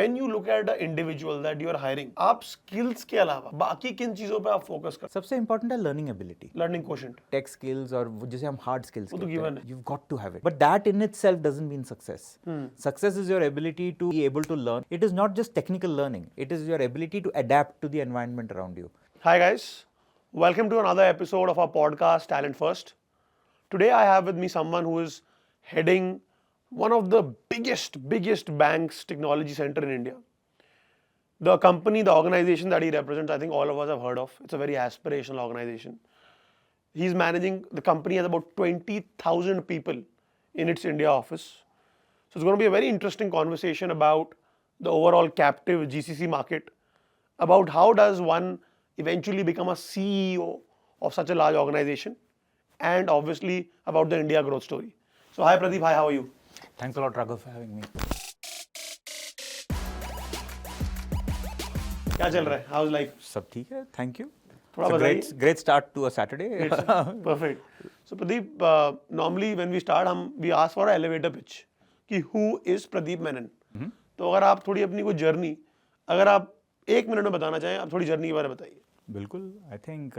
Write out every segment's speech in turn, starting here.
when you look at an individual that you are hiring, आप skills के अलावा बाकी किन चीजों पे आप focus कर? सबसे important है learning ability. Learning quotient. Tech skills और जिसे हम hard skills वो तो given है. You've got to have it. But that in itself doesn't mean success. Success is your ability to be able to learn. It is not just technical learning. It is your ability to adapt to the environment around you. Hi guys, welcome to another episode of our podcast Talent First. Today I have with me someone who is heading one of the biggest banks technology center in India. The company, the organization that he represents, I think all of us have heard of. It's a very aspirational organization. He's managing, the company has about 20,000 people in its India office. So it's going to be a very interesting conversation about the overall captive GCC market, about how does one eventually become a CEO of such a large organization, and obviously about the India growth story. So hi Pradeep, hi, how are you? Thanks a lot, Raghav, for having me. क्या चल रहा है? How's life? सब ठीक है, thank you. थोड़ा It's a great start to a Saturday. Perfect. So Pradeep, normally when we start, we ask for an elevator pitch कि who is Pradeep Menon? तो अगर आप थोड़ी अपनी कोई जर्नी, अगर आप 1 मिनट में बताना चाहें, आप थोड़ी जर्नी के बारे में बताइए. बिल्कुल, I think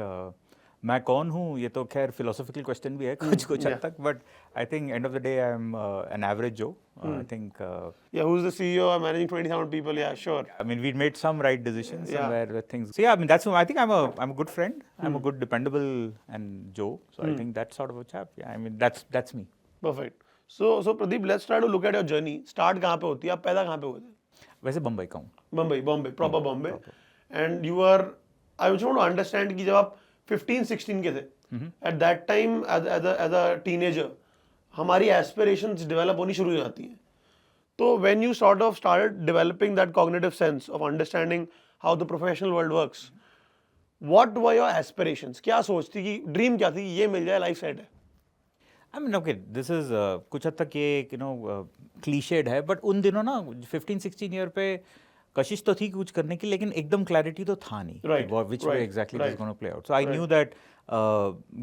मैं कौन हूँ ये तो खैर philosophical question भी है कुछ हद तक, but I think end of the day I'm an average Joe. I think yeah, who's the CEO? I'm managing 20,000 people. Yeah, sure. I mean, we made some right decisions somewhere with things. So yeah, I mean I think I'm a good friend. I'm a good dependable and Joe. So I think that's sort of a chap. Yeah, I mean that's me. Perfect. So Pradeep, let's try to look at your journey. Start कहाँ पे होती है? आप पैदा कहाँ पे हुए थे? वैसे बम्बई का हूँ. Bombay, proper Bombay. And you were, I just want to understand कि जब आप 15-16 के थे, at that time as a teenager, हमारी aspirations develop होनी शुरू हो जाती हैं. तो when you sort of started developing that cognitive sense of understanding how the professional world works, what were your aspirations? क्या सोचती कि dream क्या थी? ये मिल जाए life set है. I mean, okay, this is कुछ हद तक ये cliched है, but उन दिनों ना 15-16 year पे कशिश तो थी कुछ करने की, लेकिन एकदम क्लैरिटी तो था नहीं, which way exactly it was going to play out. So I knew that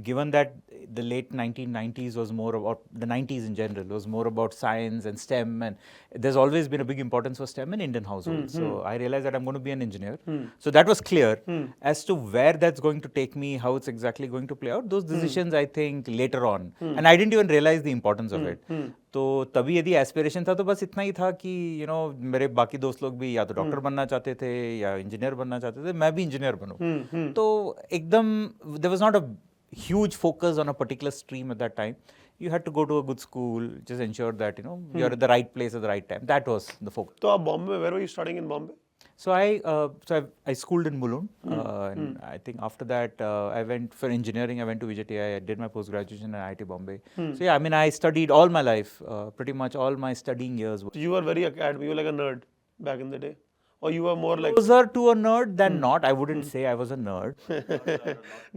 given that the late 1990s was more about, the 90s in general was more about science and STEM, and there's always been a big importance for STEM in Indian households. So I realized that I'm going to be an engineer. So that was clear. As to where that's going to take me, how it's exactly going to play out, those decisions I think later on. And I didn't even realize the importance of it. तो तभी यदि aspiration था तो बस इतना ही था कि मेरे बाकी दोस्त लोग भी या तो डॉक्टर बनना चाहते थे या इंजीनियर बनना चाहते थे, मैं भी इंजीनियर बनूं. तो एकदम there was not a huge focus on a particular stream at that time. You had to go to a good school, just ensure that you're at the right place at the right time. That was the focus. तो आप बॉम्बे में, where were you studying in Bombay? So I schooled in Mulund, and I think after that I went for engineering. I went to VJTI. I did my post graduation at IIT Bombay. So yeah, I mean I studied all my life, pretty much all my studying years. So you were very academic. You were like a nerd back in the day, or you were more like closer to a nerd than not. I wouldn't say I was a nerd.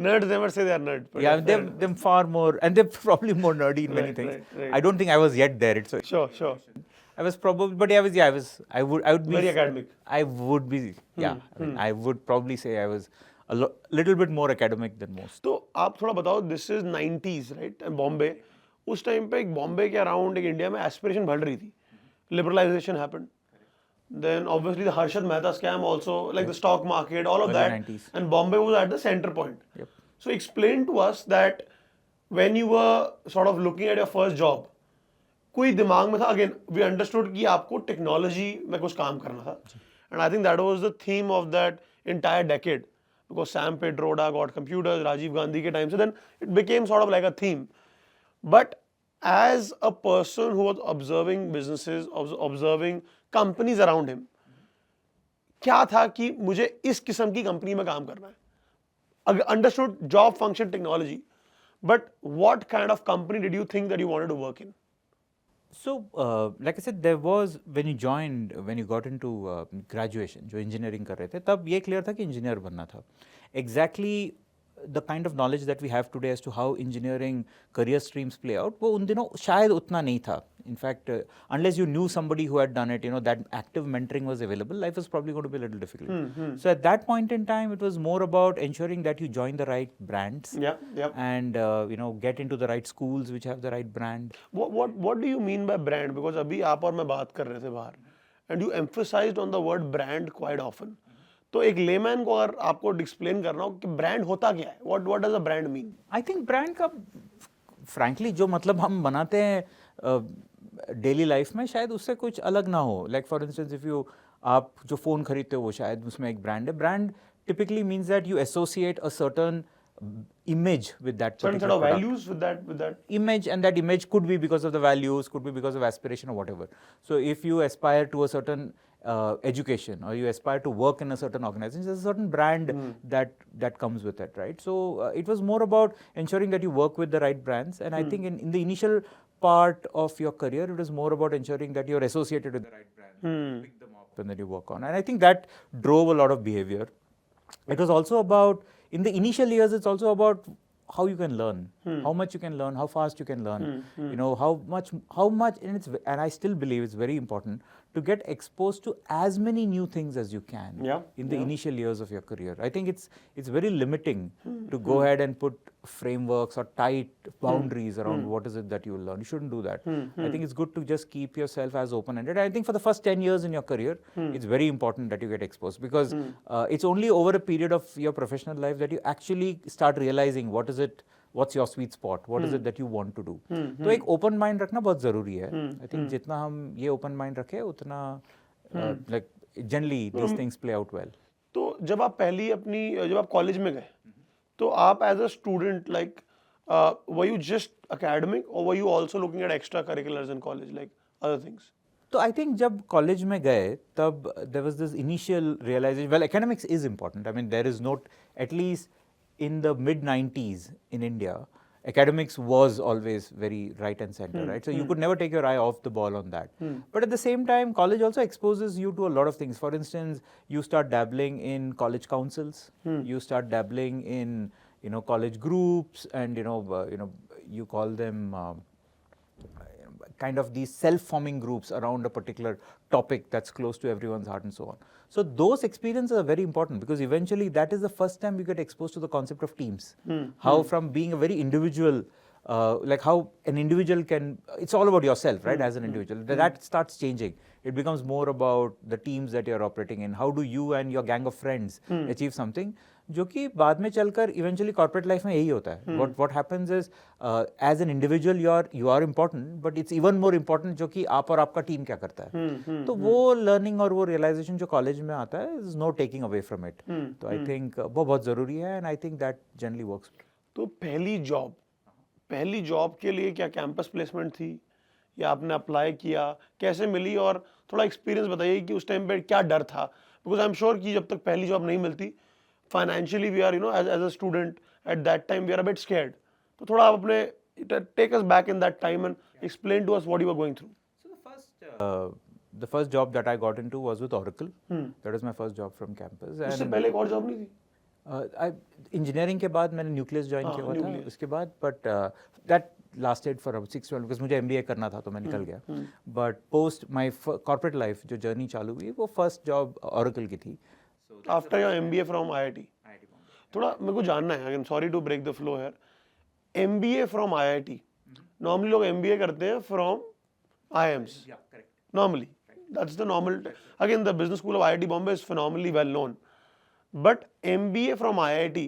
Nerds never say they are nerd. Yeah, they're far more, and they're probably more nerdy in many things. Right. I don't think I was yet there. Sure. I was probably, but I would be very academic. I would be, yeah. I mean, I would probably say I was a little bit more academic than most. तो आप थोड़ा बताओ, this is 90s, right? And Bombay, उस time पे एक बॉम्बे के around एक India में एस्पिरेशन बढ़ रही थी. Liberalization happened. Then obviously the Harshad Mehta scam also, like the stock market, all of that. 90s. And Bombay was at the center point. Yep. So explain to us that when you were sort of looking at your first job, कोई दिमाग में था, again we understood कि आपको technology में कुछ काम करना था, and I think that was the theme of that entire decade, because Sam Pitroda got computers, Rajiv Gandhi के टाइम से, then it became sort of like a theme. But as a person who was observing businesses, observing companies around him, क्या था कि मुझे इस किस्म की company में काम करना है? Understood job function technology, but what kind of company did you think that you wanted to work in? So, like I said, there was, when you got into graduation, जो engineering कर रहे थे, तब ये clear था कि engineer बनना था. Exactly the kind of knowledge that we have today as to how engineering career streams play out, वो उन दिनों शायद उतना नहीं था. In fact, unless you knew somebody who had done it, that active mentoring was available, life was probably going to be a little difficult. So at that point in time, it was more about ensuring that you join the right brands and get into the right schools which have the right brand. What do you mean by brand? Because अभी आप और मैं बात कर रहे थे बाहर, and you emphasized on the word brand quite often. तो एक लेमैन को अगर आपको एक्सप्लेन करना हो कि ब्रांड होता क्या है, what does a brand mean? I think brand का फ्रैंकली जो मतलब हम बनाते हैं डेली लाइफ में शायद उससे कुछ अलग ना हो. Like for instance if you आप जो फ़ोन खरीदते हो वो शायद उसमें एक ब्रांड है. Brand typically means that you associate a certain image with that particular certain set of product. values with that Image, and that image could be because of the values, could be because of aspiration or whatever. So if you aspire to a certain education, or you aspire to work in a certain organization, there's a certain brand that comes with it, right? So it was more about ensuring that you work with the right brands, and I think in the initial part of your career, it was more about ensuring that you're associated with the right brands, pick them up, and then you work on. And I think that drove a lot of behavior. It was also about, in the initial years, it's also about how you can learn, how much you can learn, how fast you can learn, you know, how much, and I still believe it's very important to get exposed to as many new things as you can in the initial years of your career. I think it's very limiting to go ahead and put frameworks or tight boundaries around what is it that you will learn. You shouldn't do that. I think it's good to just keep yourself as open-ended. I think for the first 10 years in your career, it's very important that you get exposed, because it's only over a period of your professional life that you actually start realizing what's your sweet spot, what is it that you want to do. तो एक open mind रखना बहुत ज़रूरी है. I think जितना हम ये open mind रखें उतना like generally these things play out well. तो जब आप कॉलेज में गए तो आप as a student like were you just academic और were you also looking at extra curriculars in college like other things? तो आई थिंक जब कॉलेज में गए तब there was this initial realisation, well academics is important. I mean there is not, at least in the mid 90s in India, academics was always very right and center, right? So you could never take your eye off the ball on that. But at the same time, college also exposes you to a lot of things. For instance, you start dabbling in college councils, you start dabbling in, you know, college groups, and you call them kind of these self-forming groups around a particular topic that's close to everyone's heart and so on. So those experiences are very important, because eventually that is the first time you get exposed to the concept of teams. How from being a very individual, like how an individual can, it's all about yourself, right, as an individual. That starts changing. It becomes more about the teams that you're operating in. How do you and your gang of friends achieve something? जो कि बाद में चलकर eventually corporate life में यही होता है. What happens is as an individual you are important, but it's even more important जो कि आप और आपका टीम क्या करता है. तो वो लर्निंग और वो रियलाइजेशन जो कॉलेज में आता है, is know taking away from it. तो आई थिंक वो बहुत ज़रूरी है, and I think that generally works. तो पहली जॉब के लिए क्या कैंपस प्लेसमेंट थी या आपने अप्लाई किया, कैसे मिली, और थोड़ा एक्सपीरियंस बताइए कि उस टाइम पे क्या डर था? बिकॉज आई एम श्योर कि जब तक पहली जॉब नहीं मिलती, financially we are, as a student at that time, we are a bit scared. तो थोड़ा आप अपने take us back in that time and explain to us what you were going through. So the first job that I got into was with Oracle. That was my first job from campus. उससे पहले एक और job नहीं थी? Engineering के बाद मैंने nucleus join किया हुआ था उसके बाद, but that lasted for about 6 months because मुझे MBA करना था तो मैं निकल गया. But post my corporate life जो जर्नी चालू हुई, वो फर्स्ट जॉब Oracle की थी. After your MBA from IIT. थोड़ा मेरे को जानना है, again sorry to break the flow here. MBA from IIT. Normally लोग MBA करते हैं from IIMs. Yeah, correct. Normally. That's the normal. Again, the business school of IIT Bombay is phenomenally well known. But MBA from IIT,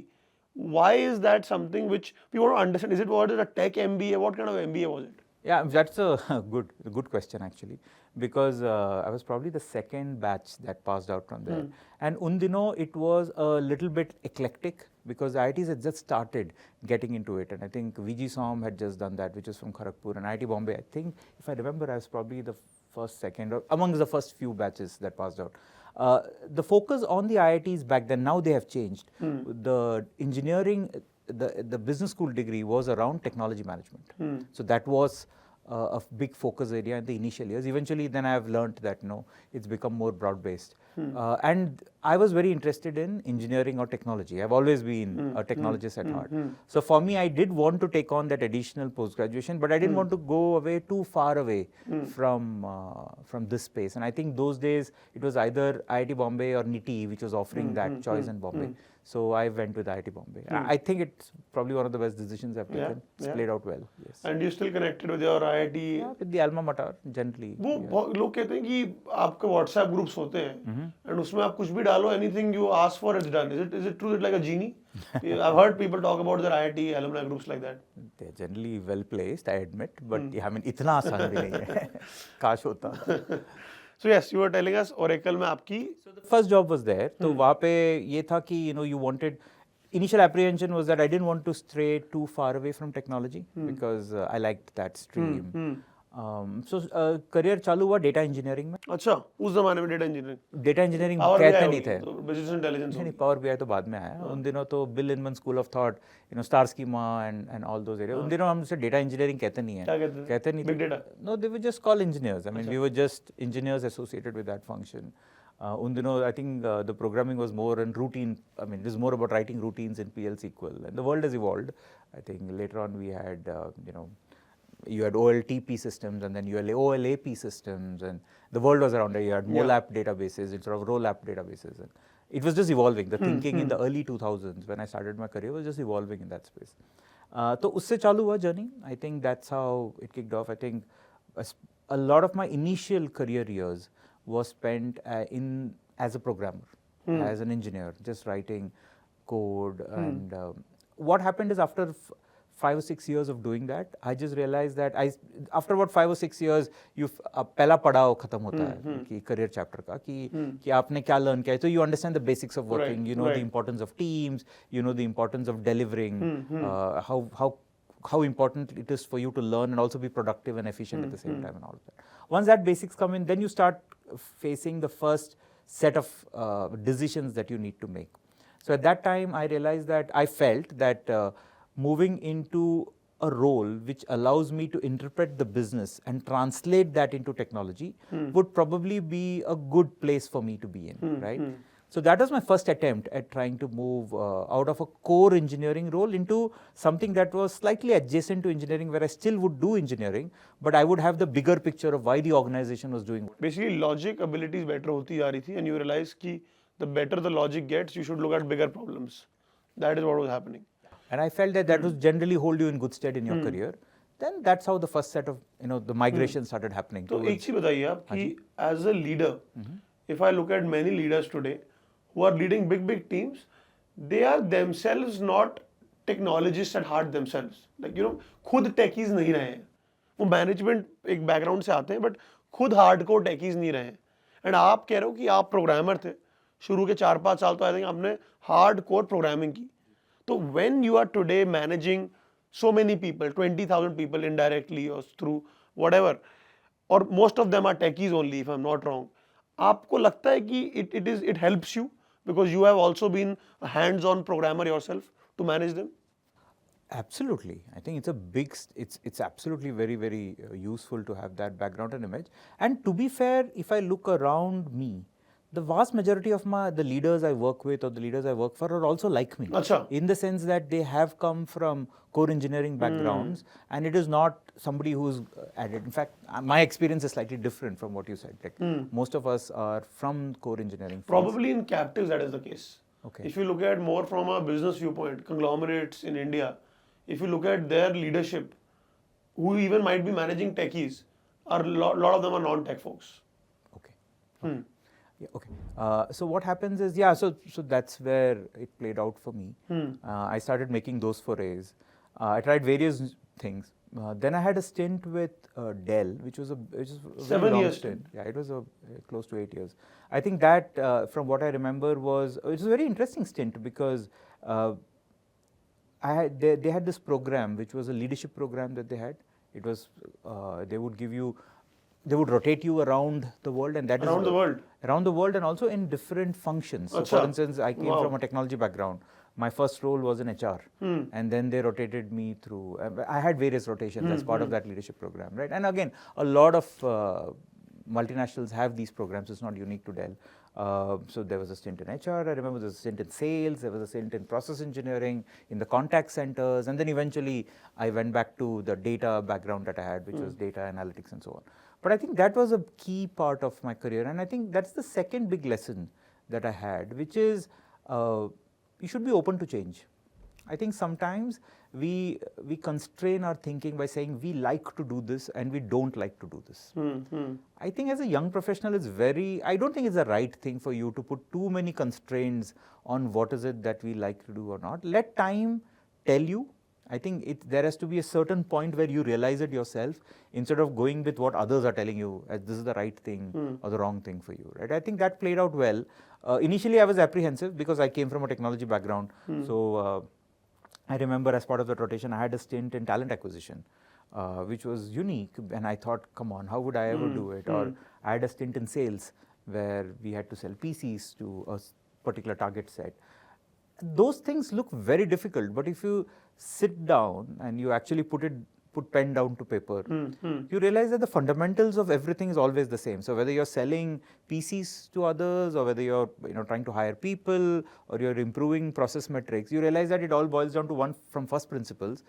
why is that something which we want to understand? Was it a tech MBA? What kind of MBA was it? Yeah, that's a good question actually, because I was probably the second batch that passed out from there. And un dino it was a little bit eclectic, because IITs had just started getting into it, and I think VG Som had just done that, which is from Kharagpur, and IIT Bombay, I think, if I remember, I was probably the second, or amongst the first few batches that passed out. The focus on the IITs back then, now they have changed. The engineering, the business school degree was around technology management. So that was a big focus area in the initial years. Eventually, then I have learned that it's become more broad-based. And I was very interested in engineering or technology. I've always been a technologist at heart. So for me, I did want to take on that additional post-graduation, but I didn't want to go away too far away from this space. And I think those days, it was either IIT Bombay or NITI, which was offering that choice in Bombay. So I went with IIT Bombay. I think it's probably one of the best decisions I've taken. It's played out well. Yes. And you still connected with your IIT? Yeah, with the alma mater, generally. वो लोग कहते हैं कि आपके WhatsApp groups होते हैं, and उसमें आप कुछ भी डालो, anything you ask for is done. Is it true that like a genie? I've heard people talk about their IIT alumni groups like that. They're generally well placed, I admit, but I mean, इतना आसान भी नहीं है. काश होता. So yes, you were telling us Oracle में आपकी. So the first job was there. तो वहाँ पे ये था कि you wanted. Initial apprehension was that I didn't want to stray too far away from technology because I liked that stream. So career चालू हुआ data engineering में. अच्छा, उस ज़माने में data engineering. Data engineering कहते नहीं थे. Business intelligence. नहीं, Power BI तो बाद में आया. उन दिनों तो Bill Inman School of Thought, Star Schema and all those areas. उन दिनों हम उसे data engineering कहते नहीं हैं. क्या कहते थे? कहते नहीं. Big data. No, they were just called engineers. I mean, we were just engineers associated with that function. उन दिनों, I think the programming was more in routine. I mean, it was more about writing routines in PL SQL. And the world has evolved. I think later on we had, you had OLTP systems and then you had OLAP systems, and the world was around there. You had MOLAP databases instead of ROLAP databases. And it was just evolving. The thinking in the early 2000s when I started my career was just evolving in that space. So उससे चालू हुआ journey. I think that's how it kicked off. I think a lot of my initial career years was spent as a programmer, as an engineer, just writing code. And what happened is after 5 or 6 years of doing that, I just realized that after about 5 or 6 years, पहला पड़ाव खत्म होता है कि career chapter का कि आपने क्या learn किया है. So you understand the basics of working, you know the importance of teams, you know the importance of delivering, how important it is for you to learn and also be productive and efficient at the same time and all of that. Once that basics come in, then you start facing the first set of decisions that you need to make. So at that time, I realized that I felt that moving into a role which allows me to interpret the business and translate that into technology would probably be a good place for me to be in, right? So that was my first attempt at trying to move out of a core engineering role into something that was slightly adjacent to engineering, where I still would do engineering, but I would have the bigger picture of why the organization was doing. Basically, logic abilities better होती जा रही थी, and you realize कि the better the logic gets, you should look at bigger problems. That is what was happening. And I felt that would generally hold you in good stead in your career. Then that's how the first set of the migration started happening. तो एक चीज बताइए आप कि as a leader, if I look at many leaders today who are leading big teams, they are themselves not technologists at heart themselves. Like खुद techies नहीं रहे हैं. वो management एक background से आते हैं, but खुद hardcore techies नहीं रहे हैं. And आप कह रहे हो कि आप programmer थे. शुरू के 4-5 साल तो I think आपने hardcore programming की. So when you are today managing so many people, 20,000 people indirectly or through whatever, or most of them are techies only, if I'm not wrong, आपको लगता है कि it helps you because you have also been a hands-on programmer yourself to manage them? Absolutely. I think it's absolutely very useful to have that background and image. And to be fair, if I look around me, the vast majority of the leaders I work with or the leaders I work for are also like me. Achha. In the sense that they have come from core engineering backgrounds, and it is not somebody who's added. In fact, my experience is slightly different from what you said. Like most of us are from core engineering. Probably in captives that is the case. Okay. If you look at more from a business viewpoint, conglomerates in India, if you look at their leadership, who even might be managing techies, a lot of them are non-tech folks. Okay. Yeah, okay. So what happens is, so that's where it played out for me. I started making those forays. I tried various things. Then I had a stint with Dell, which was a very 7 long years stint. Yeah, it was close to 8 years. I think that, from what I remember, it was a very interesting stint because they had this program, which was a leadership program that they had. It was they would rotate you around the world, and that around the world, and also in different functions. So, for instance, I came from a technology background. My first role was in HR, and then they rotated me through. I had various rotations as part of that leadership program, right? And again, a lot of multinationals have these programs. It's not unique to Dell. So there was a stint in HR, I remember there was a stint in sales, there was a stint in process engineering, in the contact centers, and then eventually I went back to the data background that I had, which was data analytics and so on. But I think that was a key part of my career, and I think that's the second big lesson that I had, which is you should be open to change. I think sometimes we constrain our thinking by saying we like to do this and we don't like to do this. I think as a young professional, I don't think it's the right thing for you to put too many constraints on what is it that we like to do or not. Let time tell you. I think there has to be a certain point where you realize it yourself instead of going with what others are telling you as this is the right thing or the wrong thing for you. Right? I think that played out well. Initially, I was apprehensive because I came from a technology background. So I remember as part of the rotation, I had a stint in talent acquisition, which was unique. And I thought, come on, how would I ever do it? Or I had a stint in sales where we had to sell PCs to a particular target set. Those things look very difficult, but if you sit down and you actually put pen down to paper, you realize that the fundamentals of everything is always the same. So whether you're selling PCs to others, or whether you're trying to hire people, or you're improving process metrics, you realize that it all boils down to from first principles.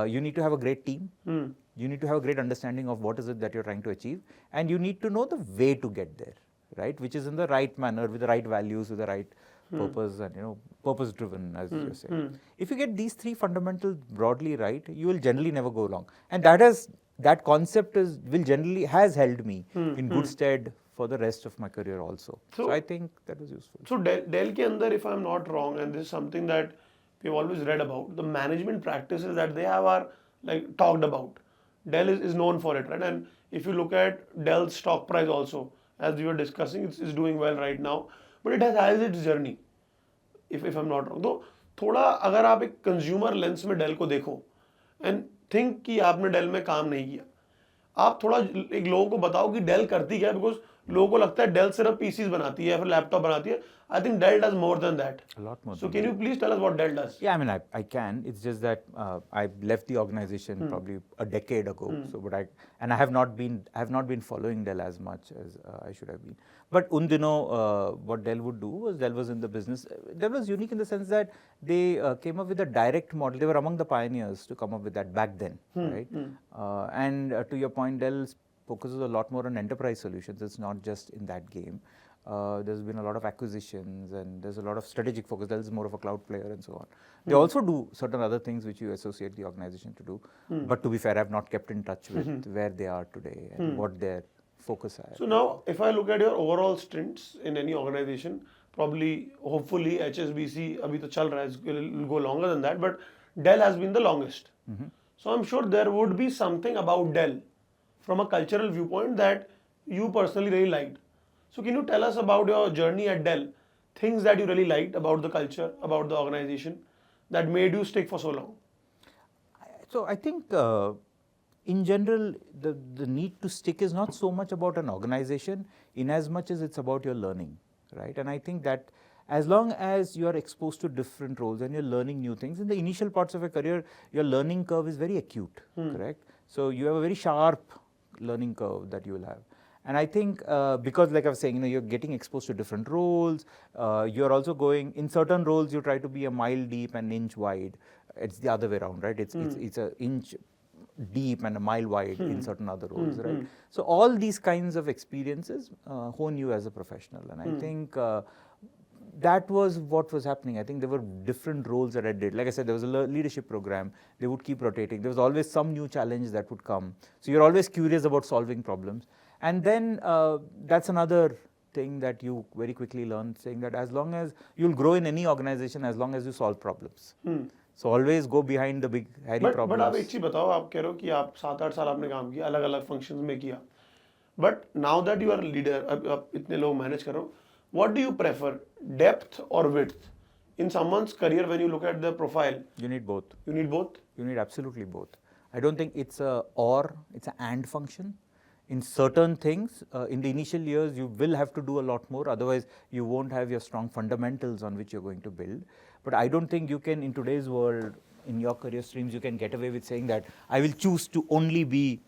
You need to have a great team. You need to have a great understanding of what is it that you're trying to achieve, and you need to know the way to get there, right? Which is in the right manner, with the right values, with the right purpose, and purpose driven, as you say. If you get these three fundamentals broadly right, you will generally never go wrong, and that concept has held me in good stead for the rest of my career also. So I think that was useful. So Dell ke andar, if I'm not wrong, and this is something that we've always read about, the management practices that they have are like talked about. Dell is known for it, right? And if you look at Dell's stock price also, as we were discussing, it's doing well right now, but it has its journey. If I'm not wrong, तो थोड़ा अगर आप एक consumer lens में del को देखो and think कि आपने डेल में काम नहीं किया, आप थोड़ा एक लोगों को बताओ कि डेल करती क्या है, बिकॉज लोगों को लगता है डेल सिर्फ पीसीज बनाती है या फिर लैपटॉप बनाती है. I think Dell does more than that. A lot more. So can you please tell us what Dell does? Yeah, I mean, I can. It's just that I left the organization probably a decade ago. So, I have not been following Dell as much as I should have been. But what Dell would do was Dell was in the business. Dell was unique in the sense that they came up with a direct model. They were among the pioneers to come up with that back then, right? And to your point, Dell focuses a lot more on enterprise solutions. It's not just in that game. There's been a lot of acquisitions and there's a lot of strategic focus. Dell is more of a cloud player and so on. They also do certain other things which you associate the organization to do. But to be fair, I've not kept in touch with where they are today and what their focus is. So now, if I look at your overall stints in any organization, probably, hopefully, HSBC, abhi to chal raha hai, will go longer than that, but Dell has been the longest. So I'm sure there would be something about Dell from a cultural viewpoint that you personally really liked. So can you tell us about your journey at Dell, things that you really liked about the culture, about the organization, that made you stick for so long? So I think in general, the need to stick is not so much about an organization in as much as it's about your learning, right? And I think that as long as you are exposed to different roles and you're learning new things, in the initial parts of your career, your learning curve is very acute, correct? So you have a very sharp learning curve that you will have. And I think because, like I was saying, you're getting exposed to different roles. You're also going in certain roles. You try to be a mile deep and inch wide. It's the other way around, right? It's an inch deep and a mile wide in certain other roles, right? So all these kinds of experiences hone you as a professional, and I think that was what was happening. I think there were different roles that I did. Like I said, there was a leadership program. They would keep rotating. There was always some new challenge that would come. So you're always curious about solving problems. And then that's another thing that you very quickly learn, saying that as long as you'll grow in any organization, as long as you solve problems. So always go behind the big hairy problems. But आप एक चीज बताओ, आप कह रहे हो कि आप 7-8 साल आपने काम किया, अलग-अलग functions में किया. But now that you are a leader, आप इतने लोग manage कर रहे हो, what do you prefer, depth or width? In someone's career, when you look at the profile, you need both. You need both? You need absolutely both. I don't think it's it's an and function. In certain things, in the initial years, you will have to do a lot more. Otherwise, you won't have your strong fundamentals on which you're going to build. But I don't think you can, in today's world, in your career streams, you can get away with saying that I will choose to only be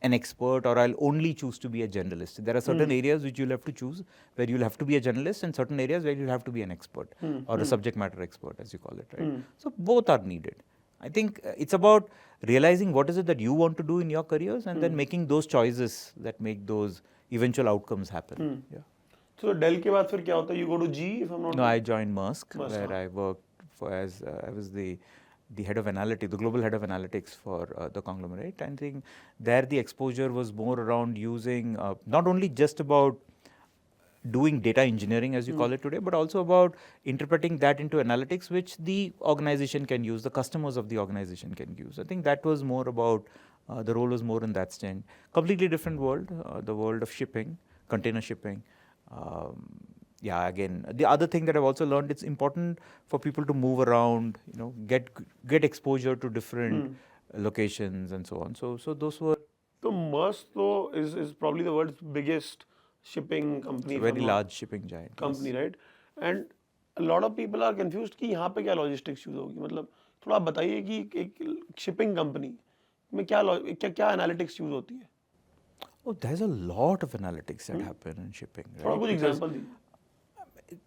an expert or I'll only choose to be a generalist. There are certain areas which you'll have to choose where you'll have to be a generalist and certain areas where you'll have to be an expert or a subject matter expert, as you call it, right? So both are needed. I think it's about realizing what is it that you want to do in your careers and then making those choices that make those eventual outcomes happen. Yeah. So Dell के बाद फिर क्या होता है? You go to G, if I'm not No, wrong. I joined Maersk, where I worked for as I was the head of analytics, the global head of analytics for the conglomerate. And I think there the exposure was more around using not only just about doing data engineering, as you call it today, but also about interpreting that into analytics, which the organization can use, the customers of the organization can use. I think that was more about, the role was more in that Stint. Completely different world, the world of shipping, container shipping. Yeah, again, the other thing that I've also learned, it's important for people to move around, get exposure to different locations and so on. So those were So Maersk though is probably the world's biggest shipping company. a very large shipping giant. Company, right? And a lot of people are confused कि यहाँ पे क्या logistics use होगी. मतलब थोड़ा आप बताइए कि एक shipping company में क्या analytics use होती है? Oh, there's a lot of analytics that happen in shipping. Right? थोड़ा कुछ example दीजिए.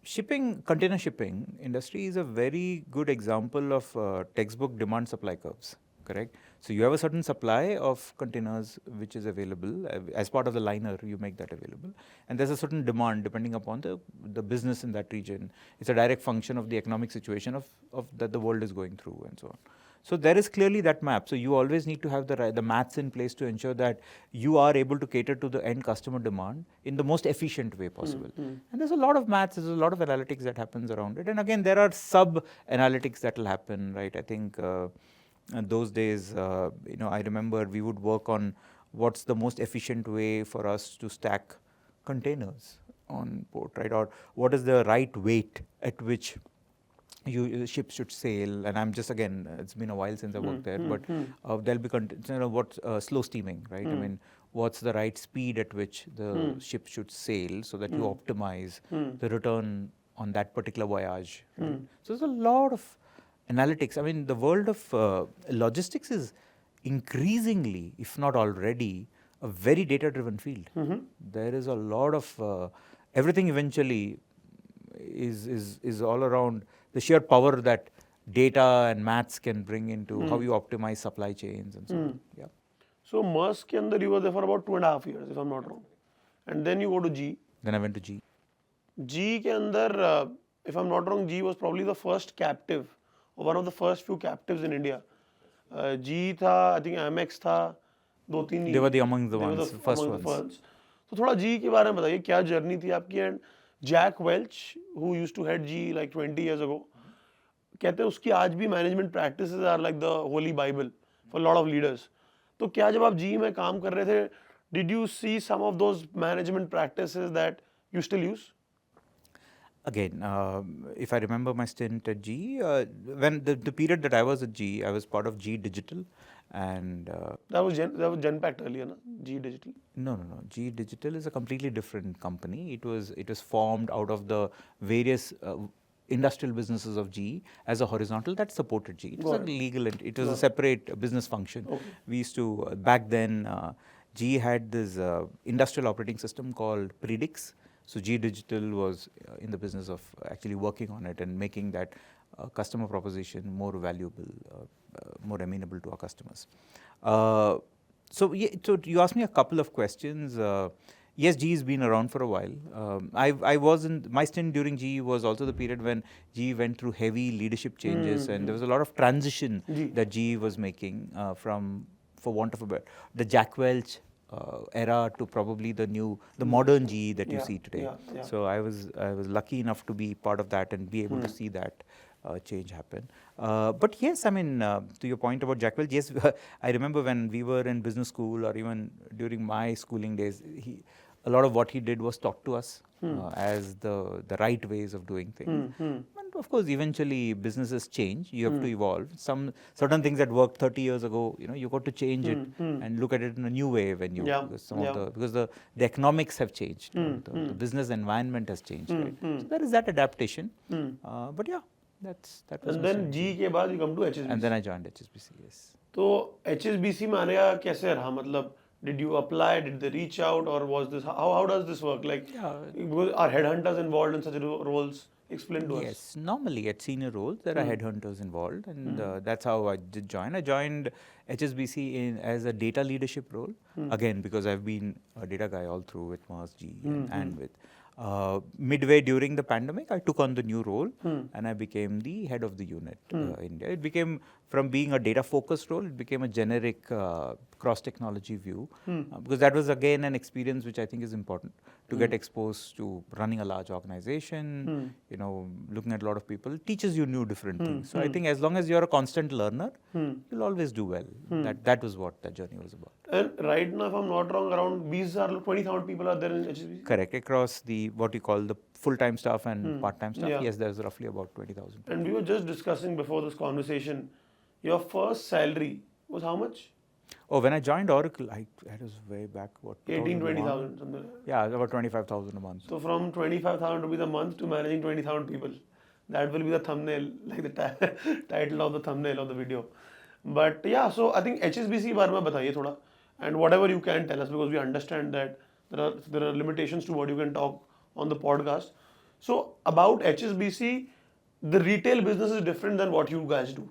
Shipping, container shipping industry is a very good example of textbook demand supply curves, correct? So you have a certain supply of containers which is available as part of the liner, you make that available, and there's a certain demand depending upon the business in that region. It's a direct function of the economic situation of that the world is going through and so on. So there is clearly that map. So you always need to have the maths in place to ensure that you are able to cater to the end customer demand in the most efficient way possible. And there's a lot of maths, there's a lot of analytics that happens around it. And again, there are sub-analytics that will happen, right? I think those days, I remember we would work on what's the most efficient way for us to stack containers on port, right? Or what is the right weight at which ships should sail, and I'm just, again, it's been a while since I worked there, but there'll be what's slow steaming, right? I mean, what's the right speed at which the ship should sail so that you optimize the return on that particular voyage. Right? So there's a lot of analytics. I mean, the world of logistics is increasingly, if not already, a very data-driven field. There is a lot of everything eventually is all around the sheer power that data and maths can bring into how you optimize supply chains and so on. Yeah. So Maersk के अंदर you were there for about 2.5 years, if I'm not wrong, and then you go to G. Then I went to G. G के अंदर, if I'm not wrong, G was probably the first captive, or one of the first few captives in India. G था, I think Amex था, दो तीन. They were among the ones, first ones. तो थोड़ा G के बारे में बताइए, क्या जर्नी थी आपकी? And Jack Welch, who used to head G like 20 years ago, कहते हैं उसकी आज भी management practices are like the holy bible for a lot of leaders. तो क्या जब आप G में काम कर रहे थे, did you see some of those management practices that you still use? Again, if I remember my stint at G, when the period that I was at G, I was part of G Digital, and that was Genpact earlier, na? G Digital. No. G Digital is a completely different company. It was formed out of the various industrial businesses of G as a horizontal that supported G. It was a legal, it was a separate business function. Okay. We used to back then. G had this industrial operating system called Predix. So G Digital was in the business of actually working on it and making that customer proposition more valuable, more amenable to our customers. So you asked me a couple of questions. Yes, G has been around for a while. I was in my stint during G was also the period when G went through heavy leadership changes, and there was a lot of transition that G was making from, for want of a better, the Jack Welch era to probably the modern G that you see today. So I was lucky enough to be part of that and be able to see that change happen. But yes, I mean, to your point about Jack Welch, yes, I remember when we were in business school or even during my schooling days, a lot of what he did was taught to us as the right ways of doing things. And of course, eventually businesses change. You have to evolve. Some certain things that worked 30 years ago, you got to change it and look at it in a new way when you because the economics have changed, the business environment has changed. Right? So there is that adaptation. But yeah, that was. And then G के बाद you come to HSBC. And then I joined HSBC. Yes. तो HSBC में आने का कैसे रहा? मतलब Did you apply? Did they reach out, or was this how does this work? Like, Yeah. because are headhunters involved in such roles? Explain to us. Yes, normally at senior roles there are headhunters involved, and that's how I did join. I joined HSBC as a data leadership role, again because I've been a data guy all through with Maersk, GE, and with. Midway during the pandemic, I took on the new role and I became the head of the unit India. It became, from being a data focused role, it became a generic cross technology view because that was again an experience which I think is important to get exposed to running a large organization, you know, looking at a lot of people. It teaches you new different things. So I think as long as you're a constant learner, you'll always do well. That was what that journey was about. And right now, if I'm not wrong, around 20,000 people are there in HSBC? Correct. Across the, what you call the full-time staff and part-time staff, yes, there's roughly about 20,000. And we were just discussing before this conversation, your first salary was how much? Oh, when I joined Oracle, that was way back, what? 20,000, something like that. Yeah, about 25,000 a month. So from 25,000 rupees a month to managing 20,000 people. That will be the thumbnail, like the title of the thumbnail of the video. But yeah, so I think HSBC के बारे में बताइए थोड़ा, and whatever you can tell us, because we understand that there are limitations to what you can talk on the podcast. So about HSBC, the retail business is different than what you guys do.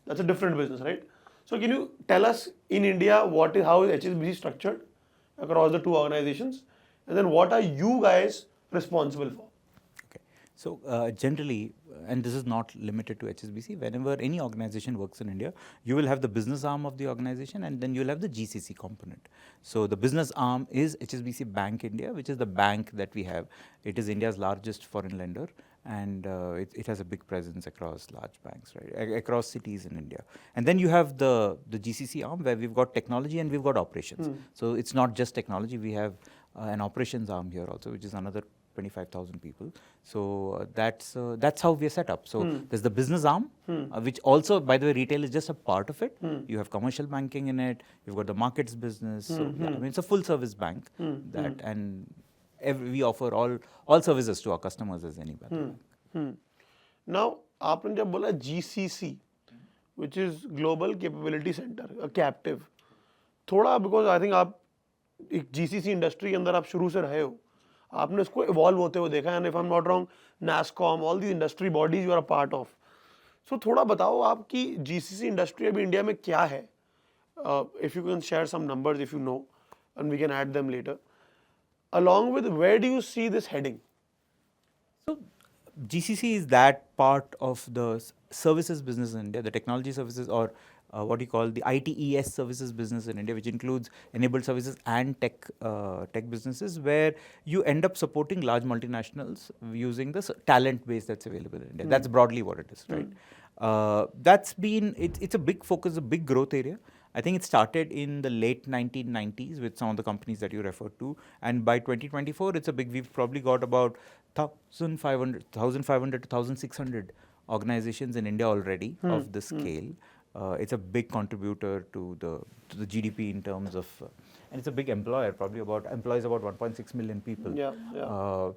That's a different business, right? So can you tell us in India how is HSBC structured across the two organizations, and then what are you guys responsible for? Okay, so generally, and this is not limited to HSBC, whenever any organization works in India, you will have the business arm of the organization and then you'll have the GCC component. So the business arm is HSBC Bank India, which is the bank that we have. It is India's largest foreign lender, and it has a big presence across large banks, right, across cities in India. And then you have the GCC arm where we've got technology and we've got operations. So it's not just technology, we have an operations arm here also, which is another 25,000 people. So that's how we are set up. So there's the business arm, which also, by the way, retail is just a part of it. You have commercial banking in it. You've got the markets business. So yeah, I mean, it's a full service bank and we offer all services to our customers as any bank. Now, आपने जब बोला GCC, which is Global Capability Center, a captive, थोड़ा because I think आप एक GCC industry के अंदर आप शुरू से रहे हो, आपने इसको इवॉल्व होते हुए देखा है, and if I'm not wrong, NASSCOM, all these industry bodies you are a part of. So थोड़ा बताओ आपकी GCC इंडस्ट्री अभी इंडिया में क्या है? If you can share some numbers if you know, and we can add them later. Along with, where do you see this heading? So GCC is that part of the services business in India, the technology services, or what you call the ITES services business in India, which includes enabled services and tech businesses, where you end up supporting large multinationals using the talent base that's available in India. That's broadly what it is, right? That's been, it's a big focus, a big growth area. I think it started in the late 1990s with some of the companies that you referred to, and by 2024, it's a big, we've probably got about 1,500 to 1,600 organizations in India already of this scale. It's a big contributor to the GDP in terms of, and it's a big employer, probably employs about 1.6 million people.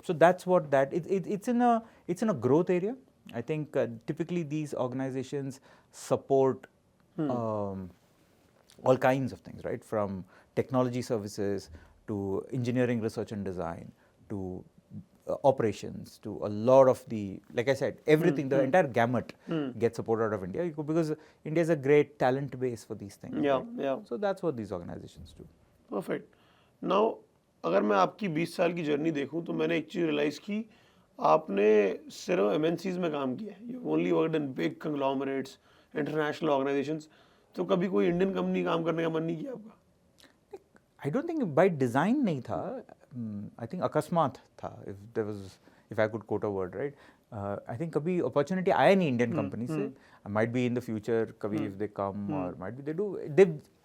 So that's what it's in a growth area. I think typically these organizations support all kinds of things, right? From technology services to engineering, research and design to operations to a lot of the, like I said, everything, the entire gamut gets supported out of India because India is a great talent base for these things. Right? So that's what these organizations do. Perfect. Now, अगर मैं आपकी 20 साल की journey देखूं तो मैंने एक चीज़ realise की, आपने सिर्फ MNCs में काम किया है. You only worked in big conglomerates, international organizations. तो कभी कोई इंडियन कंपनी काम करने का मन नहीं किया आपका? I don't think by design नहीं था. I think अकस्मात था. If I could quote a word, right? I think कभी opportunity आया नहीं इंडियन कंपनी से. Might be in the future, कभी if they come or might be they do.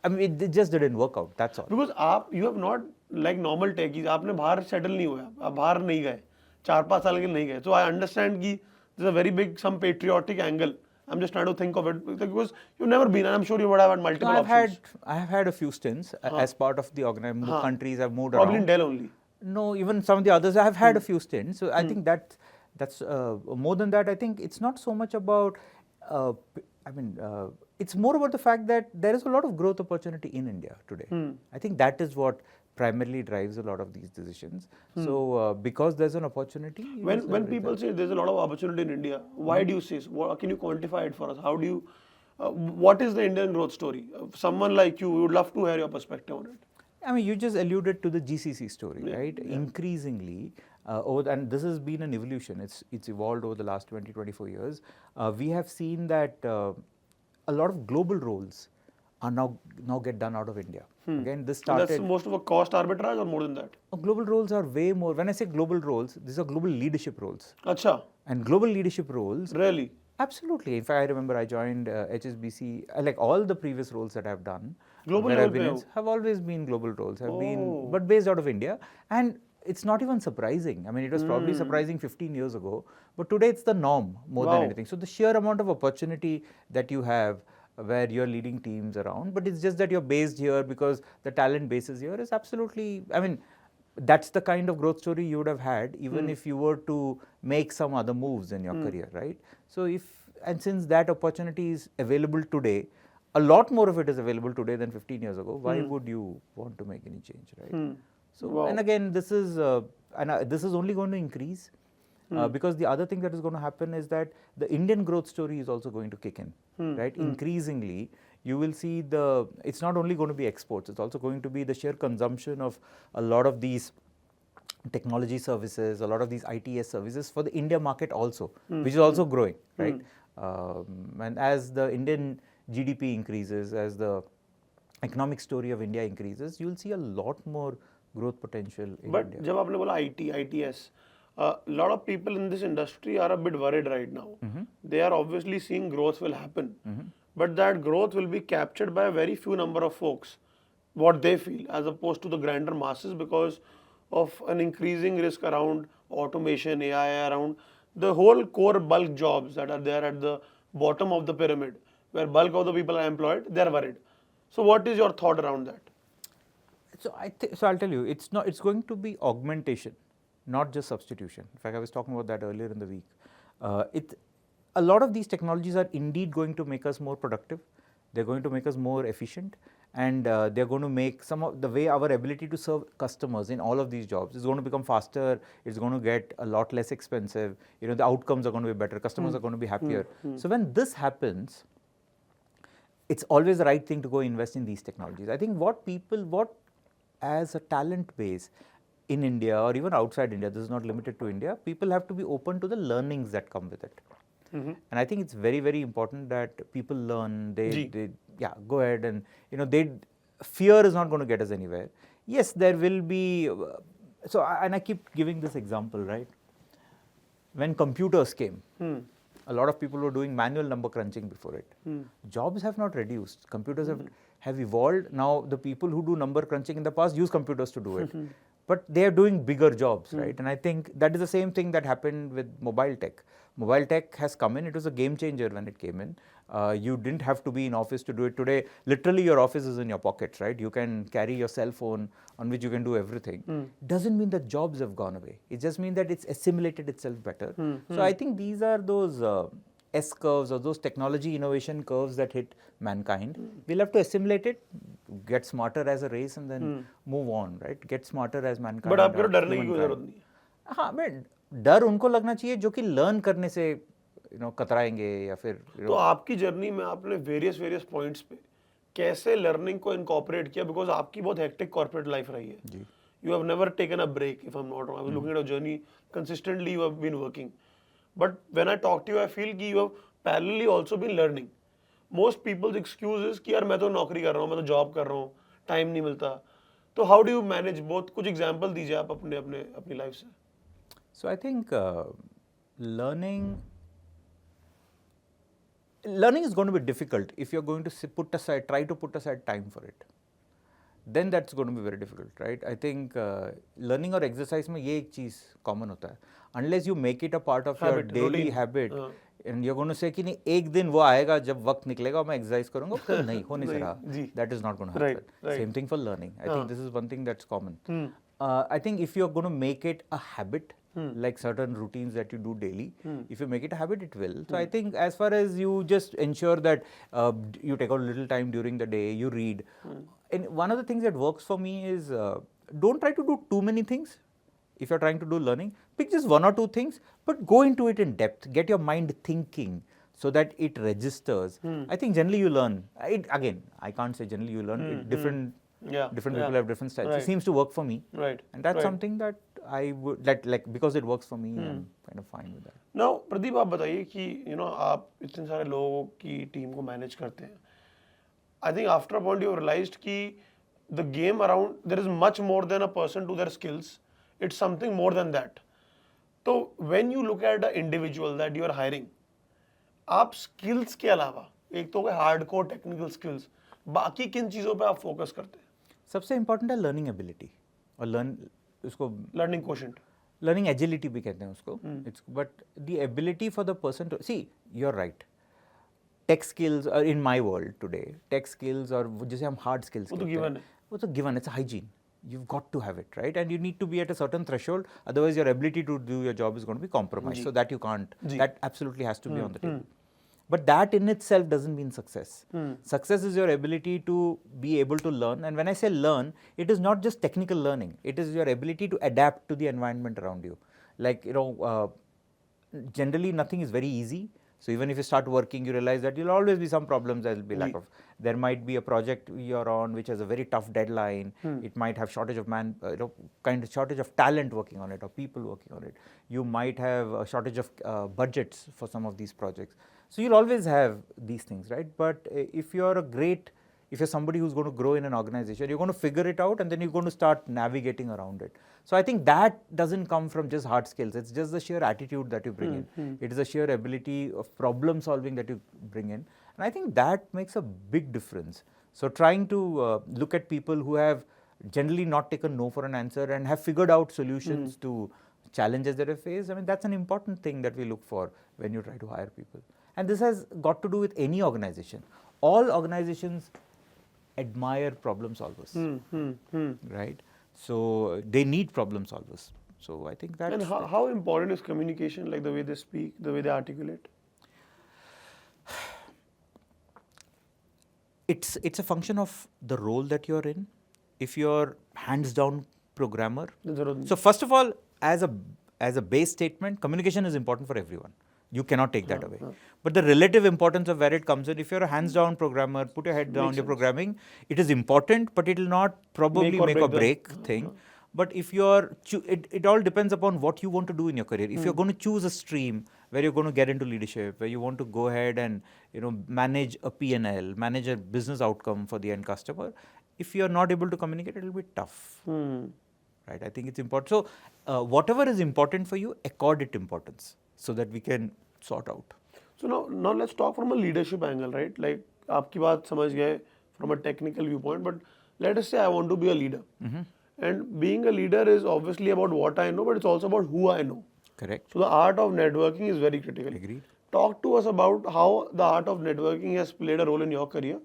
I mean, it just didn't work out. That's all. Because you have not like normal techies. आपने बाहर settle नहीं हुआ. आप बाहर नहीं गए. 4-5 साल के लिए नहीं गए. So I understand कि there's a very big some patriotic angle. I'm just trying to think of it because you've never been, and I'm sure you would have had multiple options. I have had a few stints as part of the organization. Countries I've moved Probably around. Probably in Dell only. No, even some of the others. I've had a few stints. So I think that's more than that. I think it's not so much about I mean, it's more about the fact that there is a lot of growth opportunity in India today. I think that is what primarily drives a lot of these decisions. So, because there's an opportunity. When people say there's a lot of opportunity in India, why do you say so? Can you quantify it for us? How do you, what is the Indian growth story? Someone like you, we would love to hear your perspective on it. I mean, you just alluded to the GCC story, right? Yeah. Increasingly, and this has been an evolution. It's evolved over the last 20, 24 years. We have seen that a lot of global roles are now get done out of India. Again, this started. That's most of a cost arbitrage or more than that? Global roles are way more. When I say global roles, these are global leadership roles. Acha. And global leadership roles. Really? Absolutely. In fact, I remember I joined HSBC, like all the previous roles that I've done. Global roles have always been global roles, but based out of India. And it's not even surprising. I mean, it was probably surprising 15 years ago, but today it's the norm more than anything. So the sheer amount of opportunity that you have where you're leading teams around, but it's just that you're based here because the talent base is here is absolutely, I mean, that's the kind of growth story you would have had even if you were to make some other moves in your career, right? So since that opportunity is available today, a lot more of it is available today than 15 years ago, why would you want to make any change, right? So, and again, this is only going to increase because the other thing that is going to happen is that the Indian growth story is also going to kick in, right? Increasingly, you will see it's not only going to be exports, it's also going to be the sheer consumption of a lot of these technology services, a lot of these ITS services for the India market also, which is also growing, right? And as the Indian GDP increases, as the economic story of India increases, you will see a lot more growth potential in India. But जब आपने बोला ITS, a lot of people in this industry are a bit worried right now. They are obviously seeing growth will happen, but that growth will be captured by a very few number of folks, what they feel, as opposed to the grander masses because of an increasing risk around automation, AI, around the whole core bulk jobs that are there at the bottom of the pyramid, where bulk of the people are employed, they are worried. So what is your thought around that? So I'll tell you, it's going to be augmentation, not just substitution. In fact, I was talking about that earlier in the week. A lot of these technologies are indeed going to make us more productive. They're going to make us more efficient, and they're going to make some of the way our ability to serve customers in all of these jobs is going to become faster. It's going to get a lot less expensive. You know, the outcomes are going to be better. Customers are going to be happier. So when this happens, it's always the right thing to go invest in these technologies. I think what as a talent base in India or even outside India, this is not limited to India, people have to be open to the learnings that come with it. And I think it's very, very important that people learn, they go ahead and, fear is not going to get us anywhere. Yes, there will be, and I keep giving this example, right? When computers came, a lot of people were doing manual number crunching before it. Jobs have not reduced. Computers have evolved. Now, the people who do number crunching in the past use computers to do it. But they are doing bigger jobs, right? And I think that is the same thing that happened with mobile tech. Mobile tech has come in. It was a game changer when it came in. You didn't have to be in office to do it. Today, literally your office is in your pockets, right? You can carry your cell phone on which you can do everything. Doesn't mean that jobs have gone away. It just means that it's assimilated itself better. So I think these are those S-curves or those technology innovation curves that hit mankind. We'll have to assimilate it, get smarter as a race and then move on, right? Get smarter as mankind. But आपको डरने की कोई जरूरत नहीं है। हाँ, मैं डर उनको लगना चाहिए जो कि लर्न करने से कतराएंगे या फिर तो आपकी जर्नी में आपने वेरियस पॉइंट्स पे कैसे लर्निंग को इनकॉर्पोरेट किया, बिकॉज आपकी बहुत हेक्टिक कॉर्पोरेट लाइफ रही है। You have never taken a break, if I am not wrong. I was looking at your journey, consistently you have been working, but when I talk to you I feel कि you have parallelly also been learning. Most people's excuse is कि यार मैं तो नौकरी कर रहा हूँ, मैं तो जॉब कर रहा हूँ, टाइम नहीं मिलता। तो how do you manage both? कुछ एग्जांपल दीजिए आप अपनी लाइफ से। So I think learning is going to be difficult if you're going to try to put aside time for it. Then that's going to be very difficult, right? I think learning or exercise में ये एक चीज़ common होता है. Unless you make it a part of your daily habit, and you're going to say कि नहीं एक दिन वो आएगा जब वक्त निकलेगा मैं exercise करूँगा, तो नहीं होने से रहा. That is not going to happen. Same thing for learning. I think this is one thing that's common. I think if you're going to make it a habit like certain routines that you do daily. If you make it a habit, it will. So I think as far as you just ensure that you take out a little time during the day, you read. And one of the things that works for me is don't try to do too many things. If you're trying to do learning, pick just one or two things, but go into it in depth. Get your mind thinking so that it registers. I think generally you learn. Again, I can't say generally you learn. Different people have different styles. It seems to work for me. And that's something that I would, like because it works for me, I'm kind of fine with that. Now, Pradeep, आप बताइए कि आप इतने सारे लोगों की team को manage करते हैं. I think after a point you realized कि the game around, there is much more than a person to their skills. It's something more than that. So when you look at the individual that you are hiring, आप skills के अलावा एक तो hardcore technical skills, बाकी किन चीज़ों पे आप फोकस करते हैं? सबसे इम्पोर्टेंट है लर्निंग एबिलिटी और उसको लर्निंग कोशेंट, लर्निंग एजिलिटी भी कहते हैं उसको. It's but the ability for the person to see you are right. Tech skills in my world today, tech skills और जिसे हम हार्ड स्किल्स वो तो गिवन है. वो तो given, it's hygiene. You've got to have it, right? And you need to be at a certain threshold, otherwise your ability to do your job is going to be compromised. So that you can't. That absolutely has to be on the table. But that in itself doesn't mean success. Success is your ability to be able to learn. And when I say learn, it is not just technical learning. It is your ability to adapt to the environment around you. Like, generally nothing is very easy. So even if you start working, you realize that you'll always be some problems. There will be lack of. There might be a project you're on which has a very tough deadline. It might have shortage of shortage of talent working on it or people working on it. You might have a shortage of budgets for some of these projects. So you'll always have these things, right? But if you're somebody who's going to grow in an organization, you're going to figure it out and then you're going to start navigating around it. So I think that doesn't come from just hard skills. It's just the sheer attitude that you bring in. It is the sheer ability of problem solving that you bring in. And I think that makes a big difference. So trying to look at people who have generally not taken no for an answer and have figured out solutions to challenges that they face, I mean, that's an important thing that we look for when you try to hire people. And this has got to do with any organization. All organizations admire problem solvers, right? So they need problem solvers. So I think that's... And how important is communication, like the way they speak, the way they articulate? It's a function of the role that you're in. If you're hands-down programmer, so first of all, as a base statement, communication is important for everyone. You cannot take that away. But the relative importance of where it comes in, if you're a hands-down programmer, put your head down, you're programming, it is important, but it will not probably make or break thing. But if you're, it all depends upon what you want to do in your career. If you're going to choose a stream where you're going to get into leadership, where you want to go ahead and manage a P&L, manage a business outcome for the end customer, if you're not able to communicate, it will be tough. Right? I think it's important. So whatever is important for you, accord it importance so that we can sort out. So now let's talk from a leadership angle, right? Like, आपकी बात समझ गए from a technical viewpoint, but let us say I want to be a leader. And being a leader is obviously about what I know, but it's also about who I know. Correct. So the art of networking is very critical. Agreed. Talk to us about how the art of networking has played a role in your career.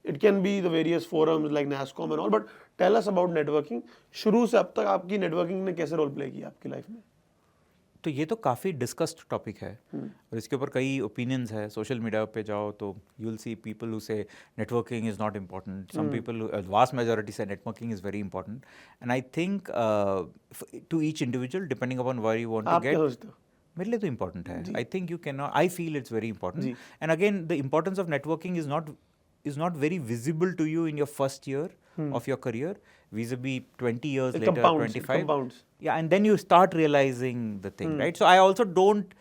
It can be the various forums like NASSCOM and all, but tell us about networking. शुरू से अब तक आपकी networking ने कैसे role play किया आपकी life में? तो ये तो काफ़ी डिस्कस्ड टॉपिक है और इसके ऊपर कई ओपिनियंस है. सोशल मीडिया पे जाओ तो you will see people who say networking is not important. Some people, vast majority say networking is very important. And I think to each individual depending upon where you want to get, मेरे लिए तो important है. I think you can not, I feel it's very important. And again the importance of networking is not very visible to you in your first year of your career, vis-a-vis 20 years later, 25. Yeah, and then you start realizing the thing, right? So I also don't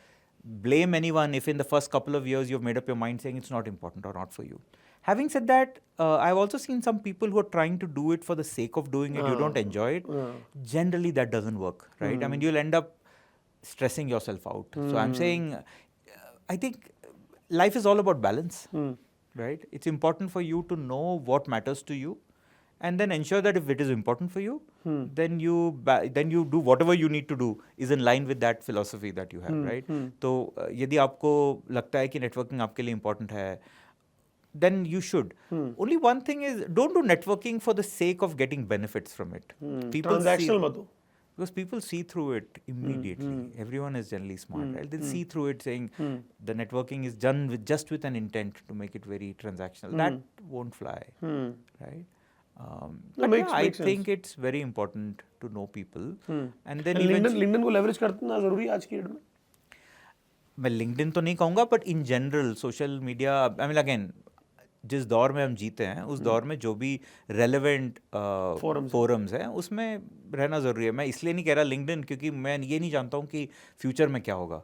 blame anyone if in the first couple of years you've made up your mind saying it's not important or not for you. Having said that, I've also seen some people who are trying to do it for the sake of doing it. You don't enjoy it. Generally, that doesn't work, right? I mean, you'll end up stressing yourself out. So I'm saying, I think life is all about balance. Right? It's important for you to know what matters to you and then ensure that if it is important for you, then you do whatever you need to do is in line with that philosophy that you have, right? तो यदि आपको लगता है कि networking आपके लिए important है, then you should. Only one thing is, don't do networking for the sake of getting benefits from it. People Transactional मत हो. because people see through it immediately. Everyone is generally smart, right? They see through it saying the networking is done with just with an intent to make it very transactional. That won't fly, right? But yeah, I think it's very important to know people. And then LinkedIn को leverage करना जरूरी है आज की date में. मैं LinkedIn तो नहीं कहूँगा, but in general social media, I mean again, जिस दौर में हम जीते हैं उस दौर में जो भी रेलेवेंट फोरम्स हैं उसमें रहना ज़रूरी है. मैं इसलिए नहीं कह रहा लिंक्डइन, क्योंकि मैं ये नहीं जानता हूँ कि फ्यूचर में क्या होगा.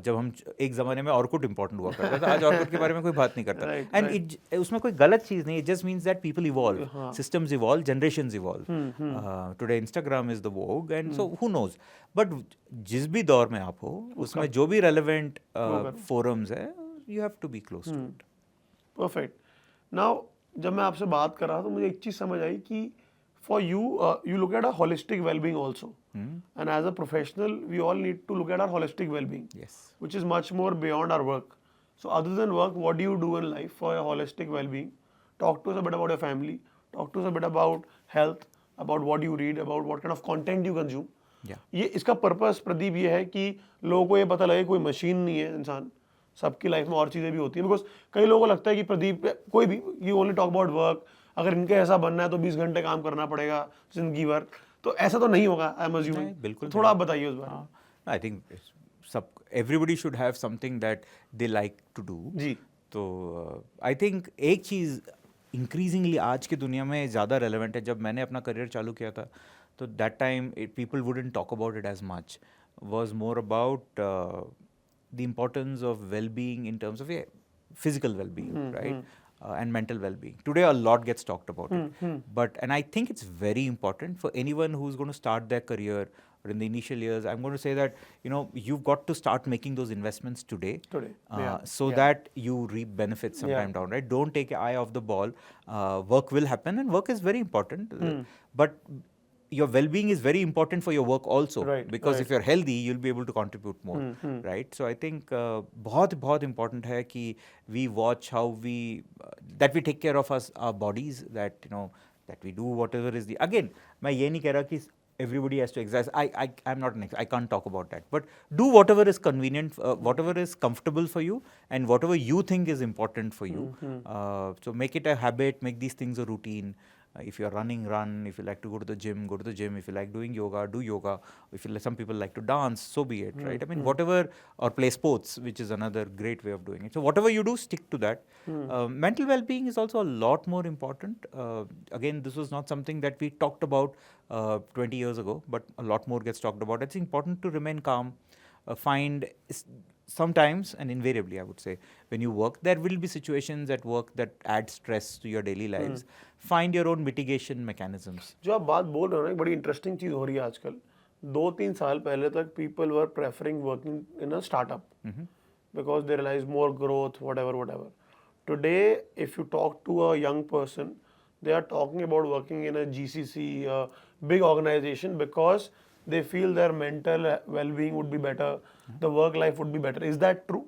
जब हम एक ज़माने में ऑर्कुट इंपॉर्टेंट हुआ करता था, आज ऑर्कुट के बारे में कोई बात नहीं करता. एंड उसमें कोई गलत चीज़ नहीं, it just means that people evolve, systems evolve, generations evolve. Today Instagram is the vogue and so who knows. But जिस भी दौर में आप हो उसमें जो भी रेलेवेंट फोरम्स है, you have to be close to it. Perfect. Now जब मैं आपसे बात कर रहा था तो मुझे एक चीज समझ आई कि for you you look at a holistic wellbeing also, and as a professional we all need to look at our holistic wellbeing, which is much more beyond our work. So other than work, what do you do in life for your holistic wellbeing? Talk to us a bit about your family, talk to us a bit about health, about what you read, about what kind of content you consume. ये इसका purpose Pradeep ये है कि लोगों को ये पता लगे कोई मशीन नहीं है इंसान, सबकी लाइफ में और चीज़ें भी होती हैं. बिकॉज कई लोगों को लगता है कि प्रदीप कोई भी, you only talk about work, अगर इनके ऐसा बनना है तो 20 घंटे काम करना पड़ेगा जिंदगी भर, तो ऐसा तो नहीं होगा आई एम अज्यूमिंग. बिल्कुल. थोड़ा आप बताइए उस बारे में. आई थिंक सब everybody should have something that they like to do. जी. तो आई थिंक एक चीज़ इंक्रीजिंगली आज की दुनिया में ज़्यादा रेलेवेंट है. जब मैंने अपना करियर चालू किया था तो that time people wouldn't talk about it as much, was more about the importance of well-being in terms of physical well-being, right? And mental well-being. Today a lot gets talked about it. And I think it's very important for anyone who's going to start their career or in the initial years. I'm going to say that, you've got to start making those investments today. That you reap benefits sometime down, right? Don't take your eye off the ball. Work will happen and work is very important. But your well-being is very important for your work also, because if you're healthy you'll be able to contribute more, right? So I think बहुत important है कि we watch how we that we take care of our bodies, that that we do whatever is the, again मैं ये नहीं कह रहा कि everybody has to exercise. I'm not I can't talk about that, but do whatever is convenient, whatever is comfortable for you and whatever you think is important for you. So make it a habit, make these things a routine. If you're running, run. If you like to go to the gym, go to the gym. If you like doing yoga, do yoga. Some people like to dance, so be it, right? I mean, whatever, or play sports, which is another great way of doing it. So whatever you do, stick to that. Mental well-being is also a lot more important. Again, this was not something that we talked about 20 years ago, but a lot more gets talked about. It's important to remain calm. Sometimes and invariably I would say, when you work, there will be situations at work that add stress to your daily lives. Find your own mitigation mechanisms. जो आप बात बोल रहे हो ना, एक बड़ी interesting चीज हो रही है आजकल. 2-3 साल पहले तक people were preferring working in a startup because they realize more growth, whatever. Today, if you talk to a young person, they are talking about working in a GCC, a big organization, because they feel their mental well-being would be better, the work life would be better. Is that true?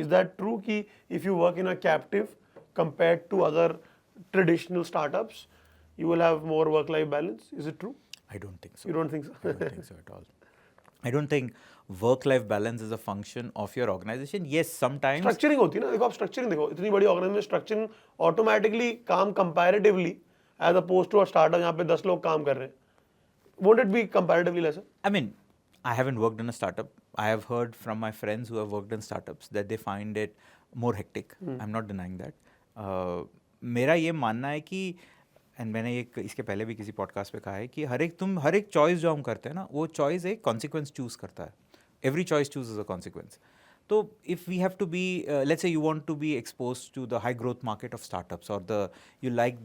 Is that true कि if you work in a captive compared to other traditional startups, you will have more work-life balance? Is it true? I don't think so. You don't think so? I don't think so at all. I don't think work-life balance is a function of your organization. Yes, sometimes Structuring होती है ना, देखो आप structuring देखो, इतनी बड़ी organization में structuring automatically काम comparatively as opposed to a startup जहाँ पे 10 लोग काम कर रहे हैं. Won't it be comparatively lesser? I mean, I haven't worked in a startup. I have heard from my friends who have worked in startups that they find it more hectic. I'm not denying that. मेरा ये मानना है कि, and मैंने ये इसके पहले भी किसी पॉडकास्ट पे कहा है कि हर एक चॉइस जो हम करते हैं ना, वो चॉइस एक कॉन्सिक्वेंस चूज करता है. Every choice choose is a consequence. तो if we have to be, let's say you want to be exposed to the high growth market of startups, और you like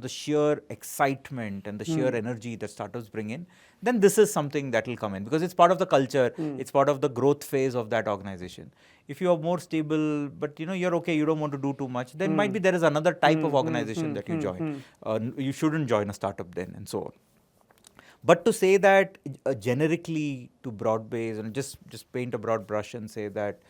the sheer excitement and the sheer energy that startups bring in, then this is something that will come in, because it's part of the culture, it's part of the growth phase of that organization. If you are more stable, but you're okay, you don't want to do too much, then might be there is another type of organization that you join. You shouldn't join a startup then, and so on. But to say that generically, to broad base and just paint a broad brush and say that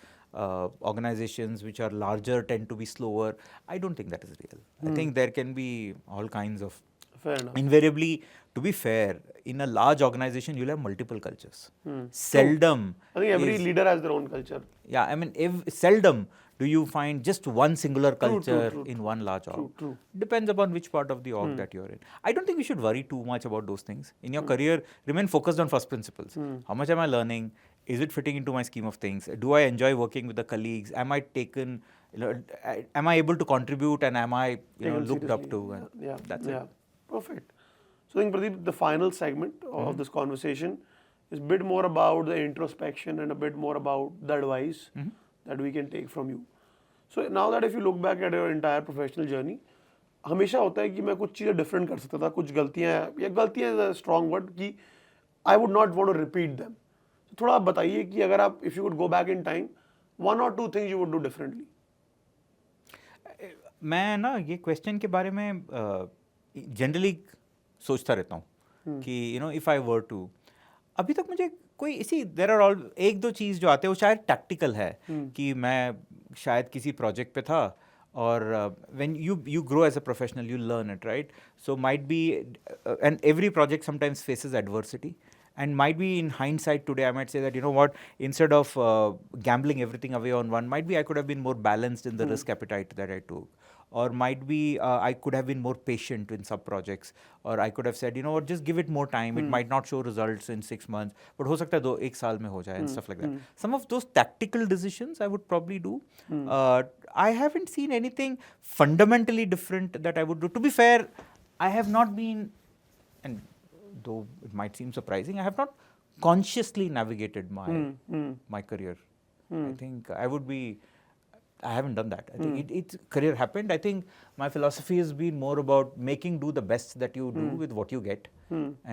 organizations which are larger tend to be slower, I don't think that is real. I think there can be all kinds of, fair enough, invariably to be fair, in a large organization, you'll have multiple cultures. Seldom. I think every leader has their own culture. Yeah, I mean, seldom do you find just one singular culture in one large org. Depends upon which part of the org that you're in. I don't think you should worry too much about those things. In your career, remain focused on first principles. How much am I learning? Is it fitting into my scheme of things? Do I enjoy working with the colleagues? Am I taken, am I able to contribute, and am I looked up to? And that's it. Perfect. So I think, Pradeep, the final segment of this conversation is a bit more about the introspection and a bit more about the advice that we can take from you. So now that if you look back at your entire professional journey, हमेशा होता है कि मैं कुछ चीज़ें different कर सकता था, कुछ गलतियाँ इज अ स्ट्रॉन्ग वर्ड कि I would not want to repeat them. थोड़ा आप बताइए कि अगर आप if you would go back in time, 1 or 2 things you would do differently. मैं ना ये क्वेश्चन के बारे में जनरली सोचता रहता हूँ कि इफ आई वर टू, अभी तक मुझे कोई इसी देयर आर ऑल एक दो चीज़ जो आते हैं वो शायद टैक्टिकल है कि मैं शायद किसी प्रोजेक्ट पे था और when you grow as a professional you learn it, right? So might be and every project sometimes faces adversity. And might be in hindsight today, I might say that, instead of gambling everything away on one, might be I could have been more balanced in the risk appetite that I took. Or might be I could have been more patient in some projects. Or I could have said, just give it more time. It might not show results in 6 months, but ho sakta hai 1 saal mein ho jaye and stuff like that. Some of those tactical decisions I would probably do. I haven't seen anything fundamentally different that I would do. To be fair, I have not been, and though it might seem surprising, I have not consciously navigated my career. I think I haven't done that. I think it's career happened. I think my philosophy has been more about making do the best that you do with what you get.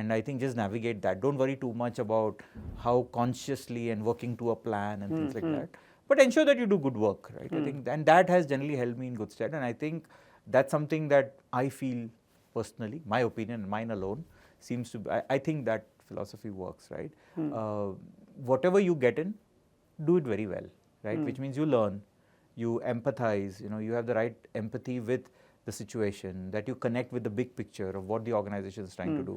And I think just navigate that. Don't worry too much about how consciously and working to a plan and things like that. But ensure that you do good work, right? I think, and that has generally held me in good stead. And I think that's something that I feel personally, my opinion, mine alone, seems to be, I think that philosophy works, right? Whatever you get in, do it very well, right? Which means you learn, you empathize, you have the right empathy with the situation, that you connect with the big picture of what the organization is trying to do.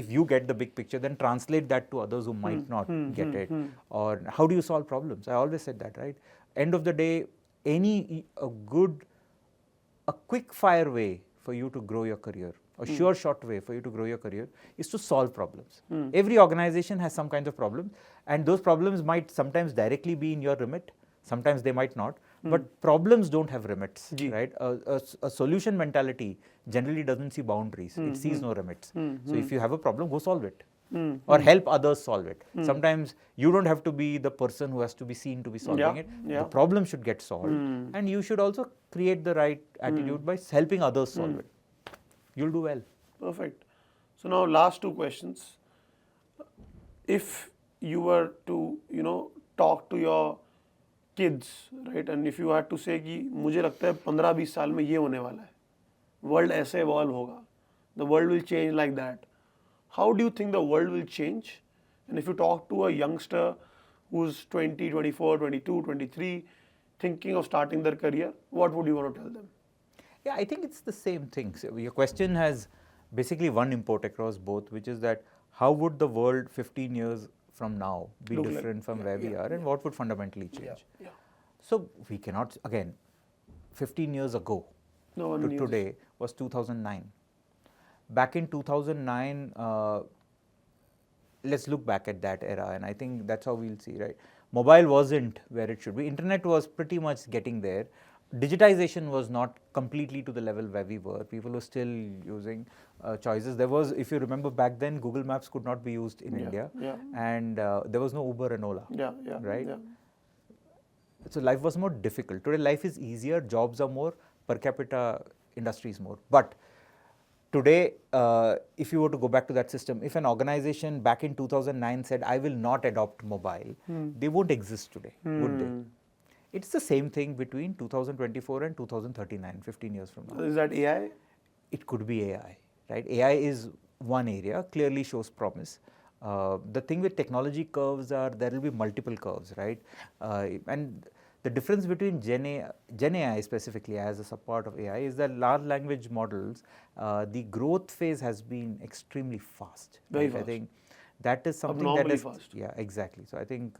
If you get the big picture, then translate that to others who might not get it. Or how do you solve problems? I always said that, right? End of the day, a quick fire way for you to grow your career, a sure shot way for you to grow your career is to solve problems. Every organization has some kinds of problems, and those problems might sometimes directly be in your remit, sometimes they might not, but problems don't have remits, right? A solution mentality generally doesn't see boundaries, it sees no remits. So if you have a problem, go solve it. Or help others solve it. Sometimes you don't have to be the person who has to be seen to be solving it. The problem should get solved, and you should also create the right attitude by helping others solve it. You'll do well. Perfect. So now last 2 questions. If you were to, talk to your kids, right, and if you had to say कि मुझे लगता है 15-20 साल में ये होने वाला है, world ऐसे evolve होगा, the world will change like that. How do you think the world will change? And if you talk to a youngster who's 20, 24, 22, 23, thinking of starting their career, what would you want to tell them? Yeah, I think it's the same thing. So your question has basically one import across both, which is that how would the world 15 years from now be different from where we are, and what would fundamentally change? So we cannot, again, 15 years ago to today was 2009. Back in 2009, let's look back at that era, and I think that's how we'll see, right? Mobile wasn't where it should be. Internet was pretty much getting there. Digitization was not completely to the level where we were. People were still using choices. There was, if you remember back then, Google Maps could not be used in India, and there was no Uber and Ola, right? So life was more difficult. Today life is easier, jobs are more, per capita industry is more. But today, if you were to go back to that system, if an organization back in 2009 said, I will not adopt mobile, they won't exist today, would they? It's the same thing between 2024 and 2039, 15 years from now. Is that AI? It could be AI, right? AI is one area, clearly shows promise. The thing with technology curves are there will be multiple curves, right? And the difference between Gen AI specifically as a subpart of AI is that large language models, the growth phase has been extremely fast. Very right? fast. I think that is something Abnormally that is fast. Yeah, exactly. So I think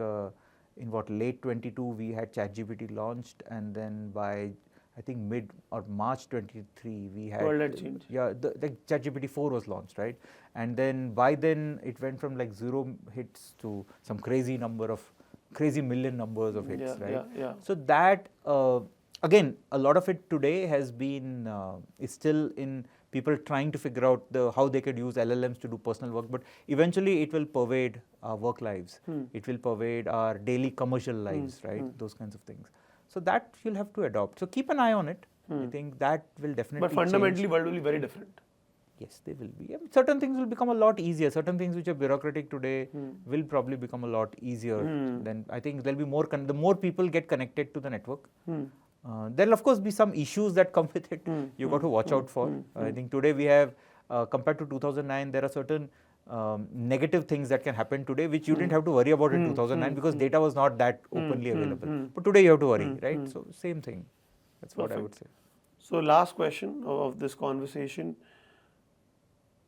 in late 22 we had ChatGPT launched, and then by I think mid or March 23 we had World had changed. Yeah, the ChatGPT 4 was launched, right? And then by then it went from like 0 hits to some crazy million numbers of hits, right? Yeah. So that again, a lot of it today has been is still in people trying to figure out how they could use LLMs to do personal work, but eventually it will pervade our work lives. It will pervade our daily commercial lives, right? Those kinds of things. So that you'll have to adopt. So keep an eye on it. I think that will definitely But fundamentally, change. world will be very different. Yes, they will be. Certain things will become a lot easier. Certain things which are bureaucratic today will probably become a lot easier. Then I think there'll be more. The more people get connected to the network, there'll of course be some issues that come with it. You got to watch out for. I think today we have, compared to 2009, there are certain negative things that can happen today which you didn't have to worry about in 2009 because data was not that openly available. But today you have to worry, right? So same thing. That's what I would say. So last question of this conversation.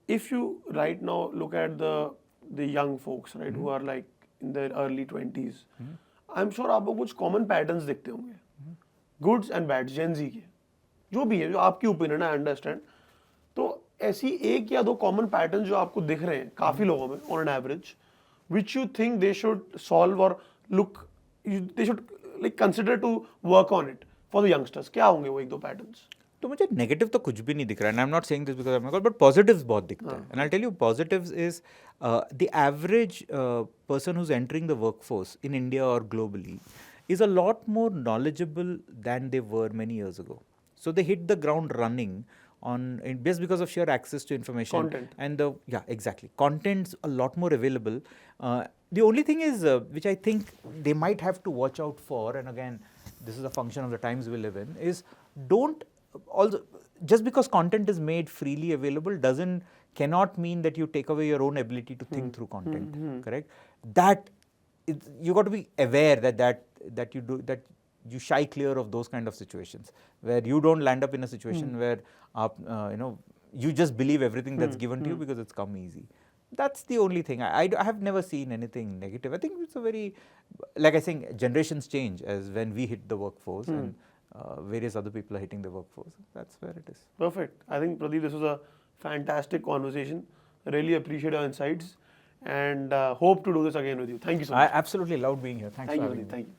If you right now look at the young folks, right, who are like in their early 20s, I'm sure आपको कुछ common patterns दिखते होंगे, goods and bads, Gen Z के, जो भी है, जो आपकी ओपिनियन है, I understand. तो ऐसी एक या दो common patterns जो आपको दिख रहे हैं काफी लोगों में on an average, which you think they should solve or they should like consider to work on it for the youngsters. क्या होंगे वो एक दो patterns? तो मुझे नेगेटिव तो कुछ भी नहीं दिख रहा है. I am not saying this because I am God, but positives बहुत दिखता है. And I tell you positives is the average person who is entering the workforce in India और globally is a lot more knowledgeable than they were many years ago. So they hit the ground running just because of sheer access to information. Content. And exactly. Content's a lot more available. The only thing is, which I think they might have to watch out for, and again, this is a function of the times we live in, is just because content is made freely available cannot mean that you take away your own ability to think through content. Correct? That you got to be aware that you shy clear of those kind of situations where you don't land up in a situation where you just believe everything that's given to you because it's come easy. That's the only thing. I have never seen anything negative. I think it's a very, like I think, generations change as when we hit the workforce and various other people are hitting the workforce. That's where it is. Perfect. I think, Pradeep, this was a fantastic conversation. Really appreciate your insights and hope to do this again with you. Thank you so much. I absolutely loved being here. Thanks for having me. Thank you.